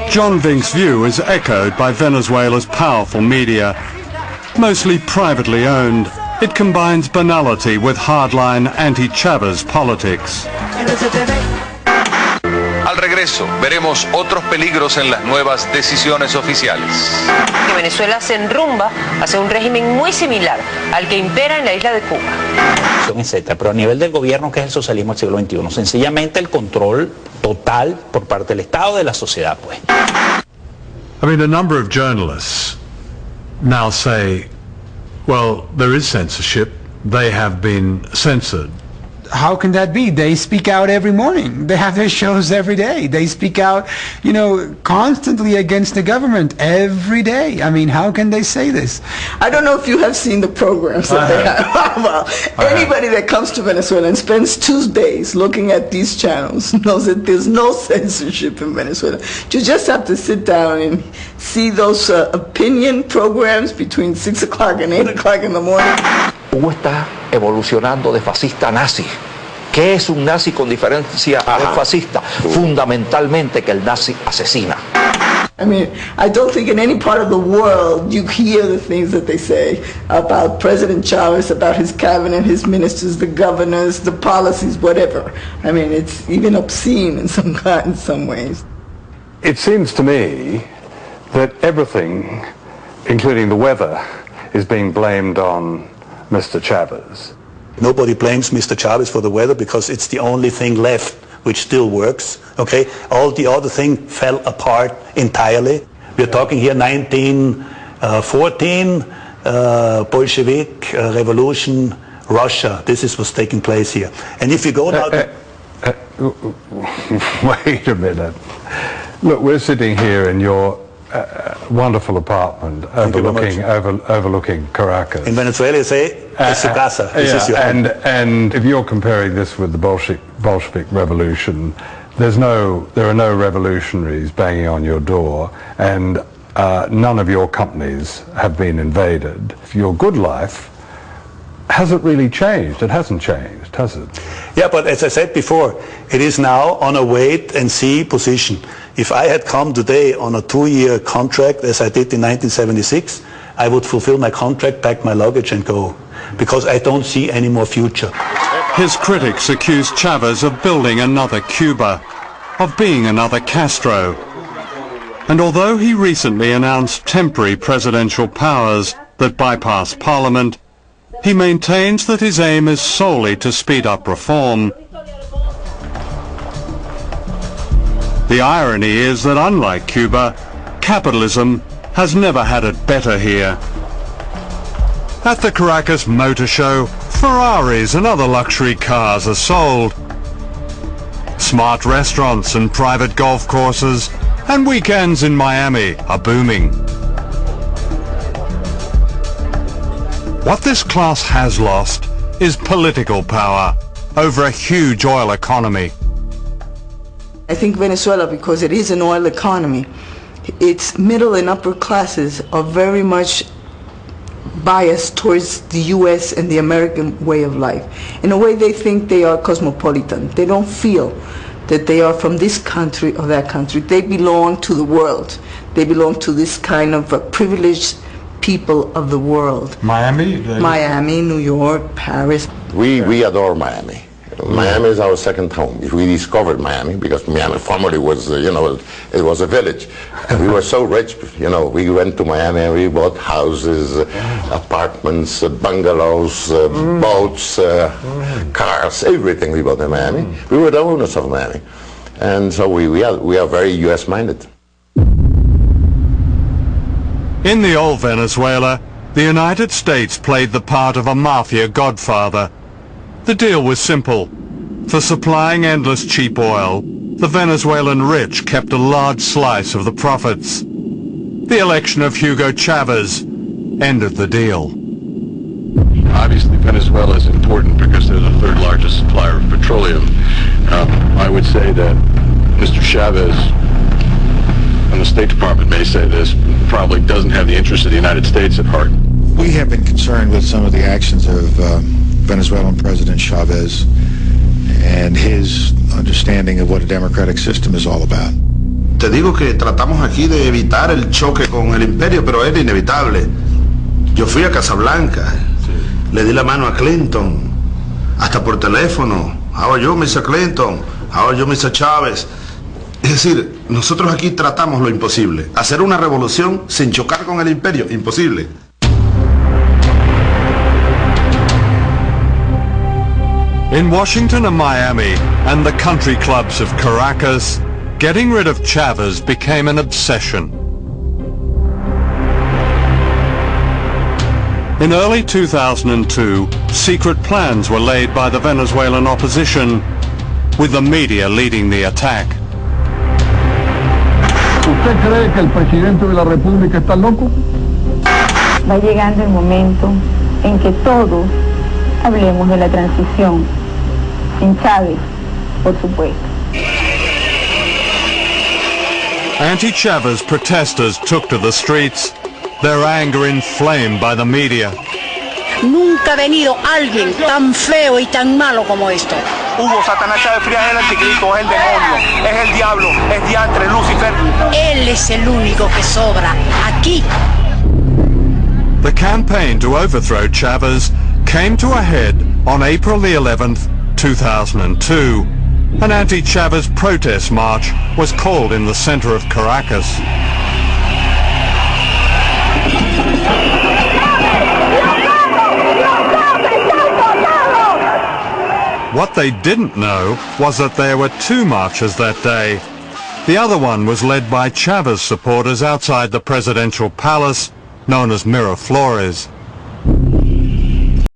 John Vink's view is echoed by Venezuela's powerful media. Mostly privately owned, it combines banality with hardline anti-Chávez politics. Al regreso, veremos otros peligros en las nuevas decisiones oficiales. Que Venezuela se enrumba hacia un régimen muy similar al que impera en la isla de Cuba. Etcétera. Pero a nivel del gobierno, ¿qué es el socialismo del siglo XXI? Sencillamente el control total por parte del Estado de la sociedad, pues. I mean, a number of journalists now say, well, there is censorship, they have been censored. How can that be? They speak out every morning. They have their shows every day. They speak out, you know, constantly against the government every day. I mean, how can they say this? I don't know if you have seen the programs that they have. Well, anybody that comes to Venezuela and spends 2 days looking at these channels knows that there's no censorship in Venezuela. You just have to sit down and see those opinion programs between 6 o'clock and 8 o'clock in the morning. Hugo está evolucionando de fascista a nazi. ¿Qué es un nazi con diferencia del fascista? Fundamentalmente que el nazi asesina. I mean, I don't think in any part of the world you hear the things that they say about President Chávez, about his cabinet, his ministers, the governors, the policies, whatever. I mean, it's even obscene in some ways. It seems to me that everything, including the weather, is being blamed on Mr. Chávez. Nobody blames Mr. Chávez for the weather because it's the only thing left which still works. Okay, all the other thing fell apart entirely. We're talking here 1914, Bolshevik revolution, Russia. This is what's taking place here. And if you go now wait a minute. Look, we're sitting here in your wonderful apartment overlooking Caracas. In Venezuela, you say, es su casa. This is your home. And if you're comparing this with the Bolshevik Revolution, there are no revolutionaries banging on your door, and none of your companies have been invaded. Your good life hasn't really changed. It hasn't changed, has it? Yeah, but as I said before, it is now on a wait-and-see position. If I had come today on a 2-year contract, as I did in 1976, I would fulfill my contract, pack my luggage and go, because I don't see any more future. His critics accuse Chávez of building another Cuba, of being another Castro. And although he recently announced temporary presidential powers that bypass Parliament, he maintains that his aim is solely to speed up reform. The irony is that unlike Cuba, capitalism has never had it better here. At the Caracas Motor Show, Ferraris and other luxury cars are sold. Smart restaurants and private golf courses and weekends in Miami are booming. What this class has lost is political power over a huge oil economy. I think Venezuela, because it is an oil economy, its middle and upper classes are very much biased towards the U.S. and the American way of life. In a way, they think they are cosmopolitan. They don't feel that they are from this country or that country. They belong to the world. They belong to this kind of privileged people of the world. Miami? Miami, New York, Paris. We adore Miami. Miami is our second home. We discovered Miami because Miami formerly was, it was a village. We were so rich, we went to Miami and we bought houses, apartments, bungalows, boats, cars, everything we bought in Miami. We were the owners of Miami. And so we are very US-minded. In the old Venezuela, the United States played the part of a mafia godfather. The deal was simple. For supplying endless cheap oil, the Venezuelan rich kept a large slice of the profits. The election of Hugo Chavez ended the deal. Obviously, Venezuela is important because they're the third largest supplier of petroleum. I would say that Mr. Chavez, and the State Department may say this, probably doesn't have the interests of the United States at heart. We have been concerned with some of the actions of Venezuelan President Chavez and his understanding of what a democratic system is all about. Te digo que tratamos aquí de evitar el choque con el imperio, pero era inevitable. Yo fui a Casablanca, le di la mano a Clinton, hasta por teléfono. How are you, Mr. Clinton? How are you, Mr. Chávez? Es decir, nosotros aquí tratamos lo imposible. Hacer una revolución sin chocar con el imperio, imposible. In Washington and Miami and the country clubs of Caracas, getting rid of Chávez became an obsession. In early 2002, secret plans were laid by the Venezuelan opposition, with the media leading the attack. ¿Usted cree que el presidente de la República está loco? Va llegando el momento en que todos hablemos de la transición, sin Chávez, por supuesto. Anti-Chávez protesters took to the streets, their anger inflamed by the media. Nunca ha venido alguien tan feo y tan malo como esto. Hugo Satanás Chávez Fríaz es el anticristo, es el demonio, es el diablo, es diantre, Lucifer. Él es el único que sobra aquí. The campaign to overthrow Chávez came to a head on April the 11th, 2002. An anti-Chávez protest march was called in the center of Caracas. What they didn't know was that there were two marches that day. The other one was led by Chávez supporters outside the presidential palace, known as Miraflores.